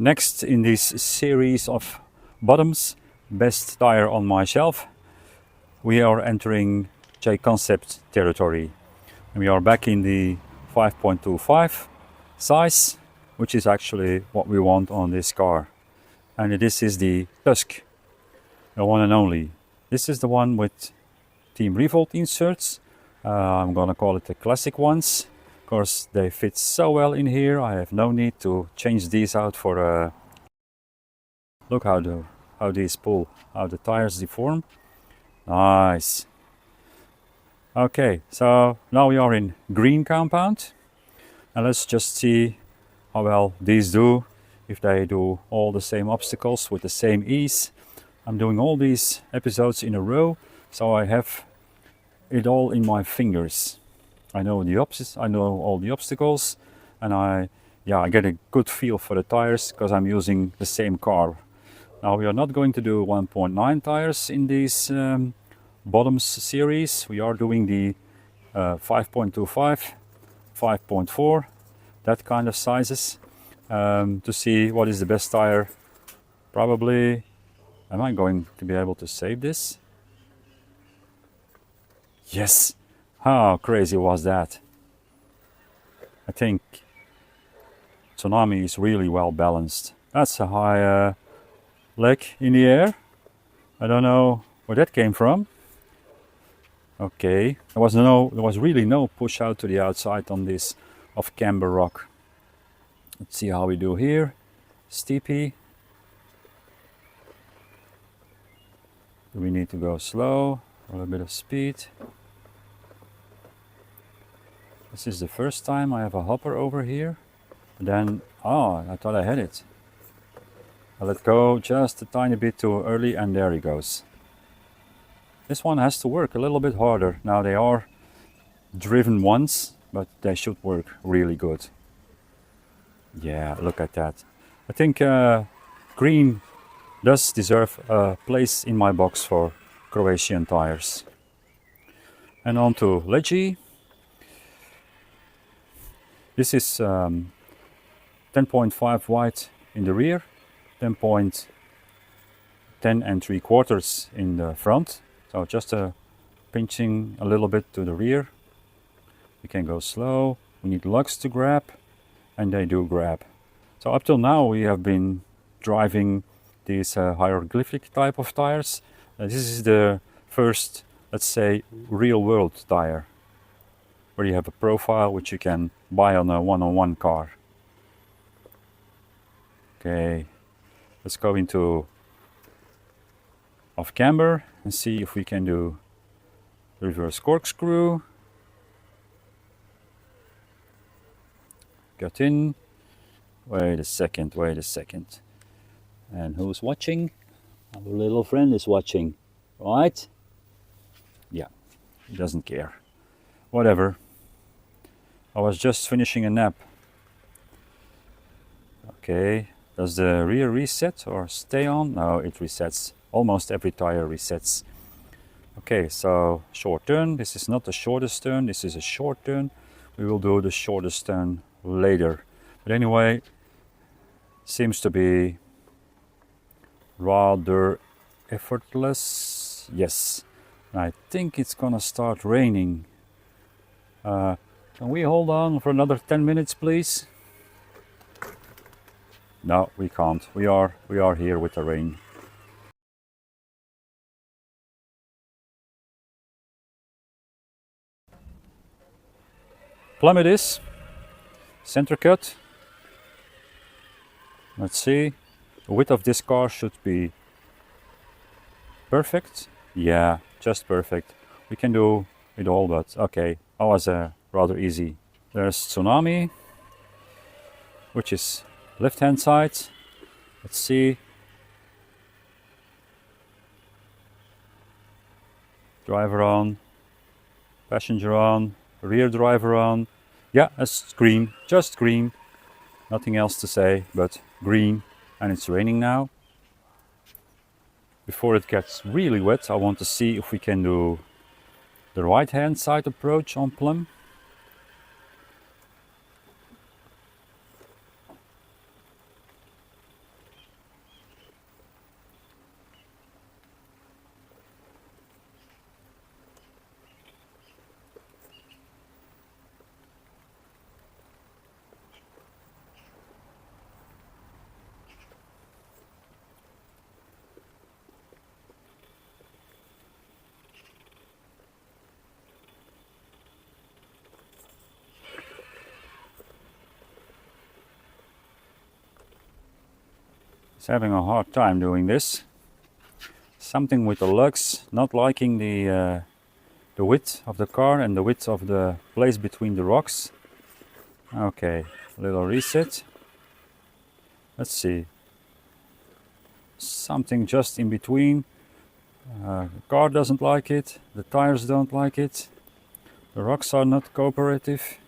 Next in this series of bottoms, best tire on my shelf, we are entering JConcepts territory. We are back in the 5.25 size, which is actually what we want on this car. And this is the Tusk, the one and only. This is the one with Team ReVolt inserts. I'm gonna call it the classic ones. Of course, they fit so well in here. I have no need to change these out for look how these pull, how the tires deform. Nice. Okay, so now we are in green compound, and let's just see how well these do, if they do all the same obstacles with the same ease. I'm doing all these episodes in a row, so I have it all in my fingers. I know the I know all the obstacles, and I get a good feel for the tires because I'm using the same car. Now we are not going to do 1.9 tires in these bottoms series. We are doing the 5.25, 5.4, that kind of sizes, to see what is the best tire. Probably, am I going to be able to save this? Yes! How crazy was that? I think Tsunami is really well balanced. That's a high leg in the air. I don't know where that came from. Okay, there was really no push out to the outside on this off camber rock. Let's see how we do here. Steepy. Do we need to go slow or a bit of speed? This is the first time I have a hopper over here. But then, I thought I had it. I let go just a tiny bit too early, and there he goes. This one has to work a little bit harder. Now they are driven once, but they should work really good. Yeah, look at that. I think green does deserve a place in my box for Croatian tires. And on to Leggy. This is 10.5 wide in the rear, 10.10 and 3/4 in the front. So just pinching a little bit to the rear. We can go slow. We need lugs to grab, and they do grab. So up till now we have been driving these hieroglyphic type of tires. This is the first, let's say, real world tire, where you have a profile which you can buy on a one-on-one car. Okay, let's go into off camber and see if we can do reverse corkscrew. Get in. Wait a second. And who's watching? Our little friend is watching, right? Yeah, he doesn't care. Whatever. I was just finishing a nap. Okay, does the rear reset or stay on? No, it resets. Almost every tire resets. Okay, so short turn. This is not the shortest turn, this is a short turn. We will do the shortest turn later. But anyway, seems to be rather effortless. Yes, I think it's gonna start raining. Can we hold on for another 10 minutes, please? No, we can't. We are here with the rain. Plum it is. Center cut. Let's see. The width of this car should be perfect. Yeah, just perfect. We can do it all, but okay. That was rather easy. There's Tsunami, which is left hand side. Let's see. Driver on, passenger on, rear driver on. Yeah, it's green, just green. Nothing else to say but green, and it's raining now. Before it gets really wet, I want to see if we can do the right hand side approach on Plum. It's having a hard time doing this. Something with the lugs, not liking the width of the car and the width of the place between the rocks. Okay, little reset. Let's see. Something just in between. The car doesn't like it, the tires don't like it, the rocks are not cooperative.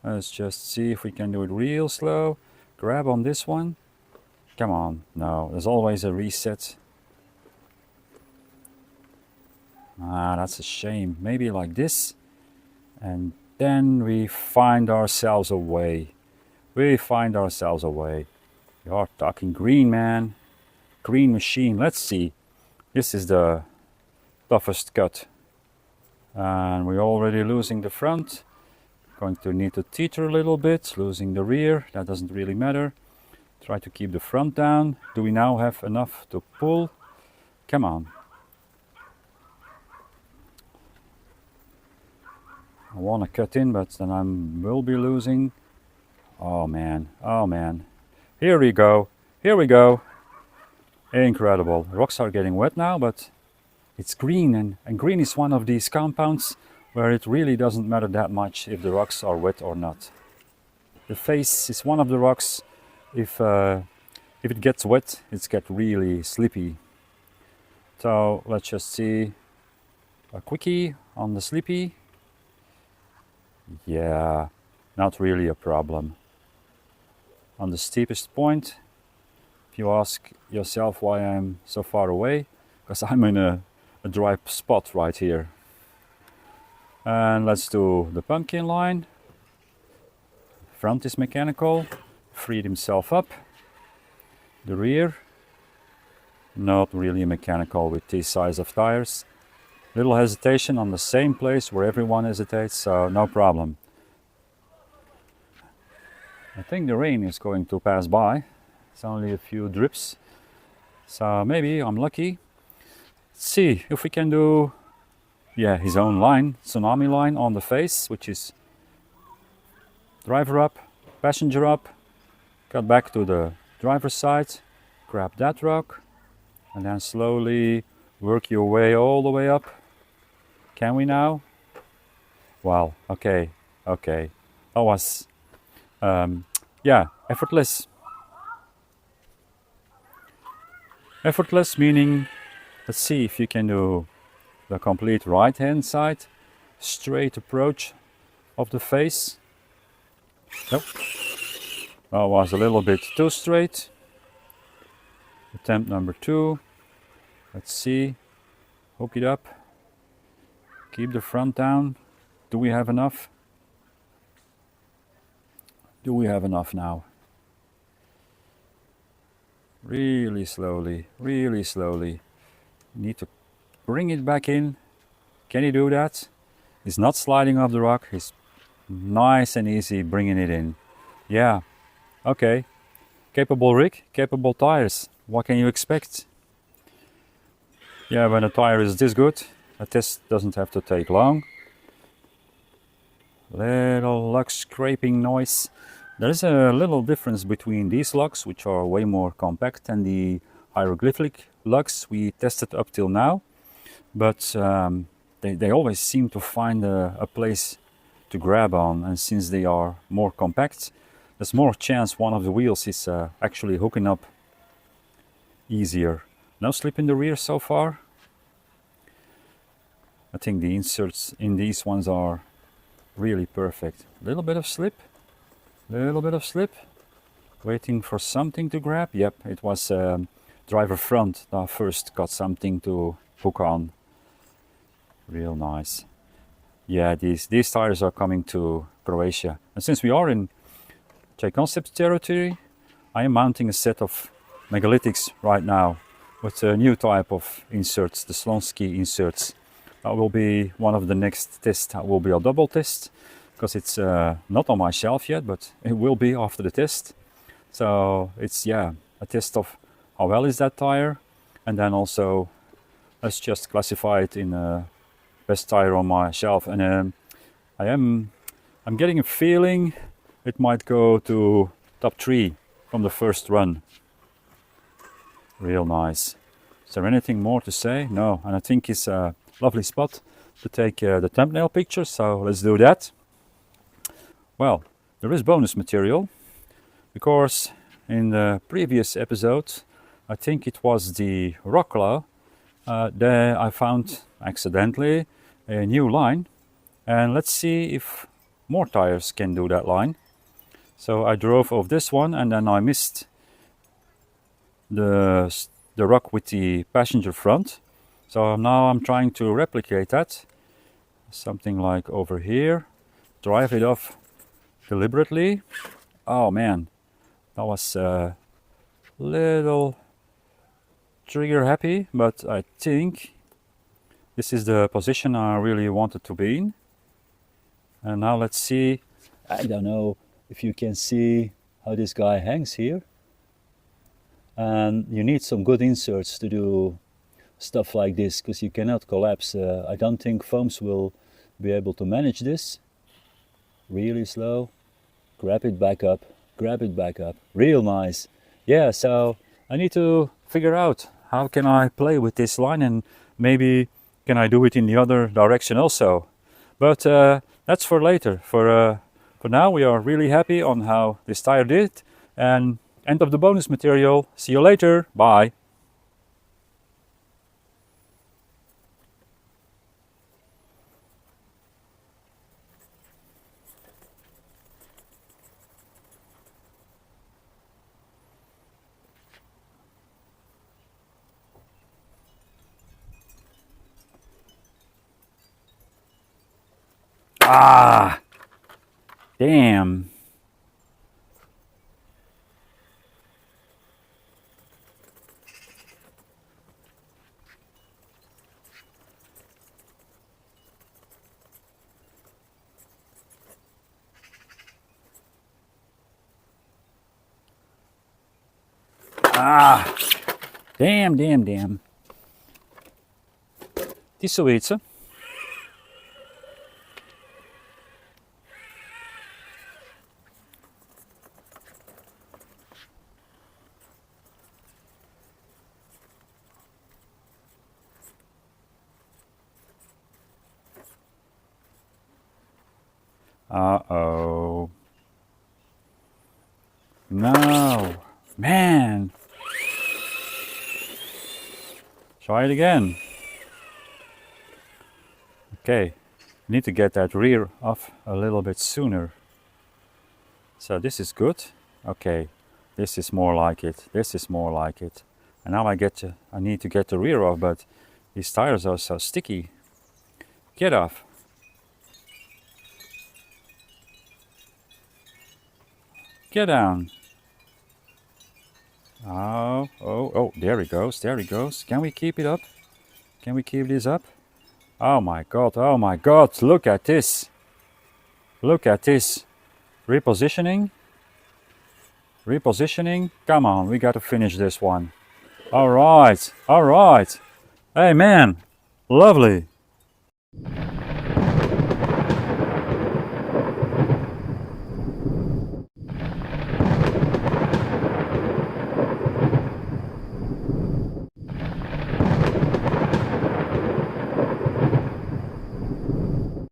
Let's just see if we can do it real slow. Grab on this one. Come on, no, there's always a reset. Ah, that's a shame. Maybe like this. And then we find ourselves a way. We find ourselves a way. You're talking green, man. Green machine. Let's see. This is the toughest cut. And we're already losing the front. Going to need to teeter a little bit. Losing the rear. That doesn't really matter. Try to keep the front down. Do we now have enough to pull? Come on. I want to cut in, but then I will be losing. Oh man, oh man. Here we go, here we go. Incredible. Rocks are getting wet now, but it's green, and green is one of these compounds where it really doesn't matter that much if the rocks are wet or not. The face is one of the rocks. If it gets wet, it's get really slippy. So let's just see a quickie on the slippy. Yeah, not really a problem. On the steepest point, if you ask yourself why I'm so far away, because I'm in a dry spot right here. And let's do the pumpkin line. Front is mechanical, freed himself up. The rear, not really mechanical with this size of tires. Little hesitation on the same place where everyone hesitates, so no problem. I think the rain is going to pass by. It's only a few drips, so maybe I'm lucky. Let's see if we can do, yeah, his own line, Tsunami line on the face, which is driver up, passenger up, cut back to the driver's side, grab that rock, and then slowly work your way all the way up. Can we now? Wow, okay, okay. That was, yeah, effortless. Effortless meaning, let's see if you can do the complete right hand side, straight approach of the face. Nope, that was a little bit too straight. Attempt number 2. Let's see, hook it up, keep the front down. Do we have enough? Do we have enough now? Really slowly, really slowly. Need to bring it back in. Can you do that? He's not sliding off the rock. He's nice and easy bringing it in. Yeah, okay. Capable rig, capable tires. What can you expect? Yeah, when a tire is this good, a test doesn't have to take long. Little lug scraping noise. There is a little difference between these lugs, which are way more compact, and the hieroglyphic lugs we tested up till now. But they always seem to find a place to grab on, and since they are more compact, there's more chance one of the wheels is actually hooking up easier. No slip in the rear so far. I think the inserts in these ones are really perfect. Little bit of slip, little bit of slip. Waiting for something to grab. Yep, it was driver front that first got something to hook on. Real nice. Yeah, these tires are coming to Croatia. And since we are in JConcepts territory, I am mounting a set of megalithics right now with a new type of inserts, the Slonski inserts. That will be one of the next tests. That will be a double test because it's not on my shelf yet, but it will be after the test. So it's, yeah, a test of how well is that tire, and then also let's just classify it in best tire on my shelf. And I'm getting a feeling it might go to top 3 from the first run. Real nice. Is there anything more to say? No, and I think it's a lovely spot to take the thumbnail picture, so let's do that. Well, there is bonus material, because in the previous episode, I think it was the rock claw, there I found accidentally a new line, and let's see if more tires can do that line. So I drove off this one, and then I missed the rock with the passenger front. So now I'm trying to replicate that, something like over here, drive it off deliberately. Oh man, that was a little trigger happy, but I think this is the position I really wanted to be in. And now let's see, I don't know if you can see how this guy hangs here. And you need some good inserts to do stuff like this, because you cannot collapse. I don't think foams will be able to manage this. Really slow. Grab it back up. Grab it back up. Real nice. Yeah, so I need to figure out how can I play with this line, and maybe can I do it in the other direction also. But that's for later. For now, we are really happy on how this tire did. And end of the bonus material. See you later. Bye. Ah, damn. Ah, damn. Het is zoiets, hè? Uh-oh. No. Man. Try it again. Okay. Need to get that rear off a little bit sooner. So this is good. Okay. This is more like it. This is more like it. And now I need to get the rear off, but these tires are so sticky. Get off. Get down. Oh, there he goes, there he goes. Can we keep it up? Can we keep this up? Oh my god, look at this. Look at this. Repositioning. Repositioning. Come on, we got to finish this one. Alright. Hey man, lovely.